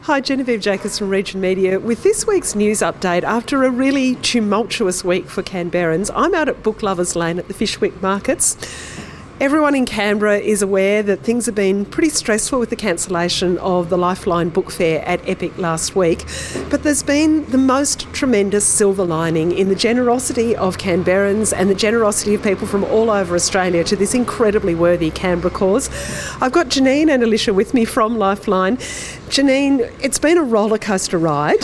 Hi, Genevieve Jacobs from Region Media. With this week's news update, after a really tumultuous week for Canberrans, I'm out at Booklover's Lane at the Fishwick Markets. Everyone in Canberra is aware that things have been pretty stressful with the cancellation of the Lifeline book fair at Epic last week, but there's been the most tremendous silver lining in the generosity of Canberrans and the generosity of people from all over Australia to this incredibly worthy Canberra cause. I've got Janine and Alicia with me from Lifeline. Janine, it's been a roller coaster ride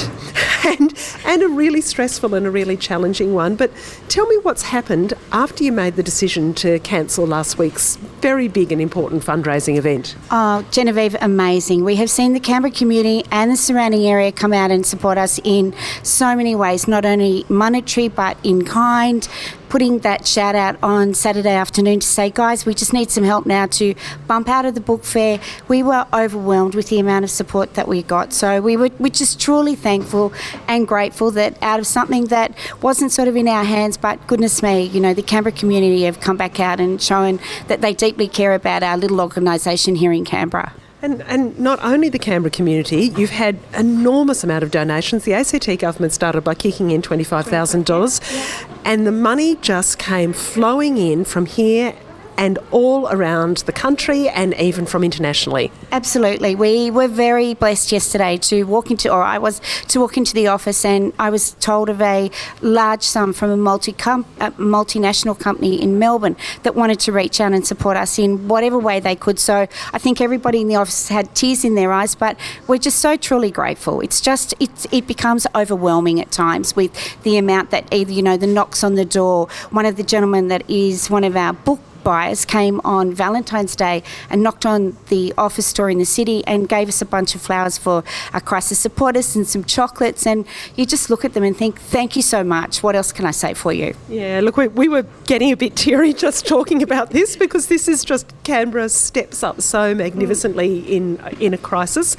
and a really stressful and a really challenging one, but tell me what's happened after you made the decision to cancel last week's very big and important fundraising event. Oh, Genevieve, amazing. We have seen the Canberra community and the surrounding area come out and support us in so many ways, not only monetary but in kind, putting that shout out on Saturday afternoon to say, guys, we just need some help now to bump out of the book fair. We were overwhelmed with the amount of support that we got. So we're just truly thankful and grateful that out of something that wasn't sort of in our hands, but goodness me, you know, the Canberra community have come back out and shown that they deeply care about our little organisation here in Canberra. And not only the Canberra community, you've had enormous amount of donations. The ACT government started by kicking in $25,000 and the money just came flowing in from here and all around the country and even from internationally. Absolutely. We were very blessed yesterday to walk into the office, and I was told of a large sum from a multinational company in Melbourne that wanted to reach out and support us in whatever way they could. So I think everybody in the office had tears in their eyes, but we're just so truly grateful. It becomes overwhelming at times with the amount that either, you know, the knocks on the door. One of the gentlemen that is one of our book buyers came on Valentine's Day and knocked on the office store in the city and gave us a bunch of flowers for our crisis supporters and some chocolates, and you just look at them and think, thank you so much. What else can I say for you? Yeah, look, we were getting a bit teary just talking about this because this is just Canberra steps up so magnificently in a crisis,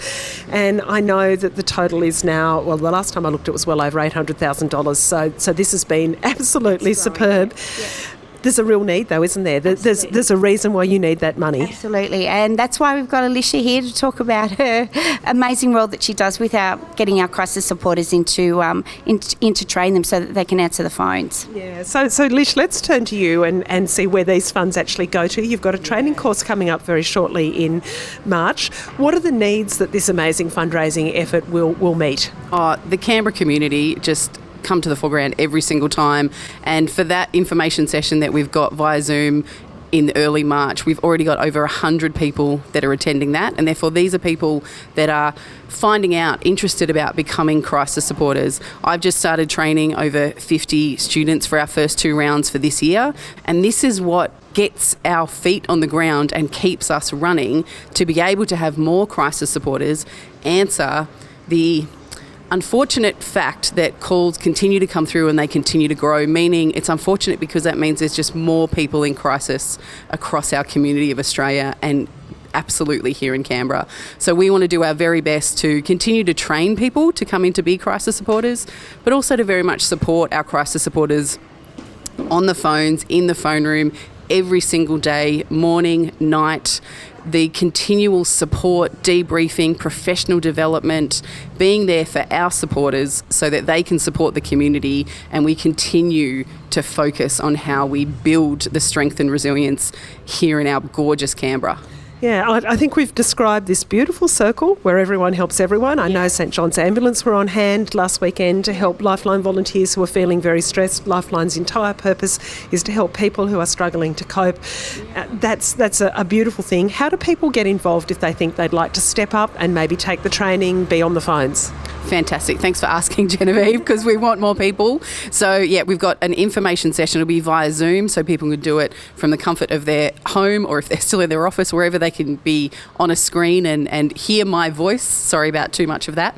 and I know that the total is now, well, the last time I looked it was well over $800,000, so this has been absolutely superb. Yeah. There's a real need though, isn't there? There's a reason why you need that money. Absolutely, and that's why we've got Alicia here to talk about her amazing role that she does with getting our crisis supporters into train them so that they can answer the phones. Yeah, so Lish, let's turn to you and see where these funds actually go to. You've got a training course coming up very shortly in March. What are the needs that this amazing fundraising effort will meet? The Canberra community just come to the foreground every single time, and for that information session that we've got via Zoom in early March, we've already got over 100 people that are attending that, and therefore these are people that are finding out, interested about becoming crisis supporters. I've just started training over 50 students for our first 2 rounds for this year, and this is what gets our feet on the ground and keeps us running to be able to have more crisis supporters answer the unfortunate fact that calls continue to come through and they continue to grow, meaning it's unfortunate because that means there's just more people in crisis across our community of Australia and absolutely here in Canberra. So we want to do our very best to continue to train people to come in to be crisis supporters, but also to very much support our crisis supporters on the phones, in the phone room, every single day, morning, night, the continual support, debriefing, professional development, being there for our supporters so that they can support the community, and we continue to focus on how we build the strength and resilience here in our gorgeous Canberra. Yeah, I think we've described this beautiful circle where everyone helps everyone. I know St John's Ambulance were on hand last weekend to help Lifeline volunteers who are feeling very stressed. Lifeline's entire purpose is to help people who are struggling to cope. That's a beautiful thing. How do people get involved if they think they'd like to step up and maybe take the training, be on the phones? Fantastic. Thanks for asking, Genevieve, because we want more people. So, yeah, we've got an information session. It'll be via Zoom, so people can do it from the comfort of their home, or if they're still in their office, wherever they can be on a screen and hear my voice. Sorry about too much of that.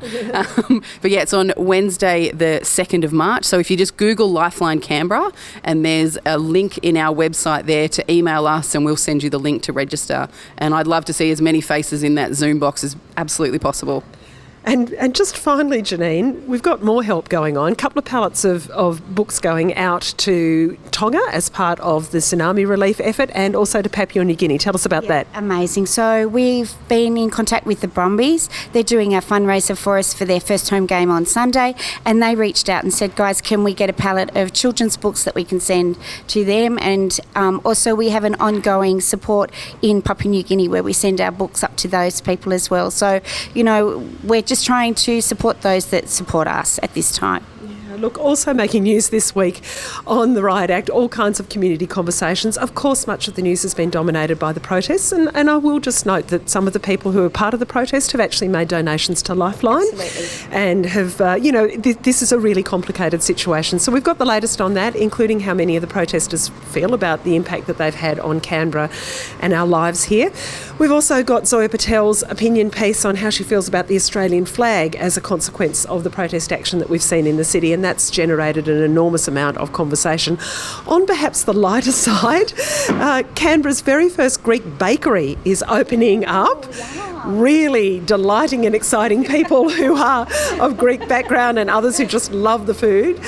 But, yeah, it's on Wednesday, the 2nd of March. So if you just Google Lifeline Canberra, and there's a link in our website there to email us, and we'll send you the link to register. And I'd love to see as many faces in that Zoom box as absolutely possible. And just finally, Janine, we've got more help going on. A couple of pallets of books going out to Tonga as part of the tsunami relief effort, and also to Papua New Guinea. Tell us about that. Amazing. So we've been in contact with the Brumbies. They're doing a fundraiser for us for their first home game on Sunday, and they reached out and said, guys, can we get a pallet of children's books that we can send to them? And also we have an ongoing support in Papua New Guinea where we send our books up to those people as well. So, we're just trying to support those that support us at this time. Look, also making news this week on the Riot Act, all kinds of community conversations. Of course, much of the news has been dominated by the protests, and I will just note that some of the people who are part of the protest have actually made donations to Lifeline. Absolutely. And have, this is a really complicated situation. So we've got the latest on that, including how many of the protesters feel about the impact that they've had on Canberra and our lives here. We've also got Zoya Patel's opinion piece on how she feels about the Australian flag as a consequence of the protest action that we've seen in the city, and that's generated an enormous amount of conversation. On perhaps the lighter side, Canberra's very first Greek bakery is opening up. Really delighting and exciting people who are of Greek background and others who just love the food.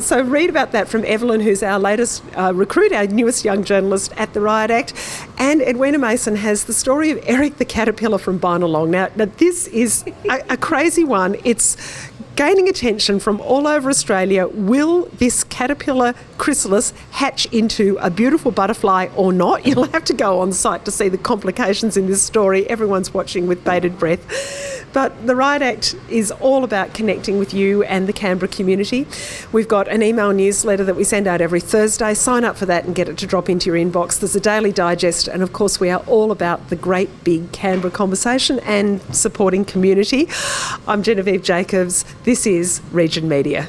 So read about that from Evelyn, who's our latest recruit, our newest young journalist at the Riot Act. And Edwina Mason has the story of Eric the Caterpillar from Binalong. Now this is a crazy one. It's gaining attention from all over Australia. Will this caterpillar chrysalis hatch into a beautiful butterfly or not? You'll have to go on site to see the complications in this story. Everyone's watching with bated breath. But the Riot Act is all about connecting with you and the Canberra community. We've got an email newsletter that we send out every Thursday. Sign up for that and get it to drop into your inbox. There's a daily digest, and of course we are all about the great big Canberra conversation and supporting community. I'm Genevieve Jacobs. This is Region Media.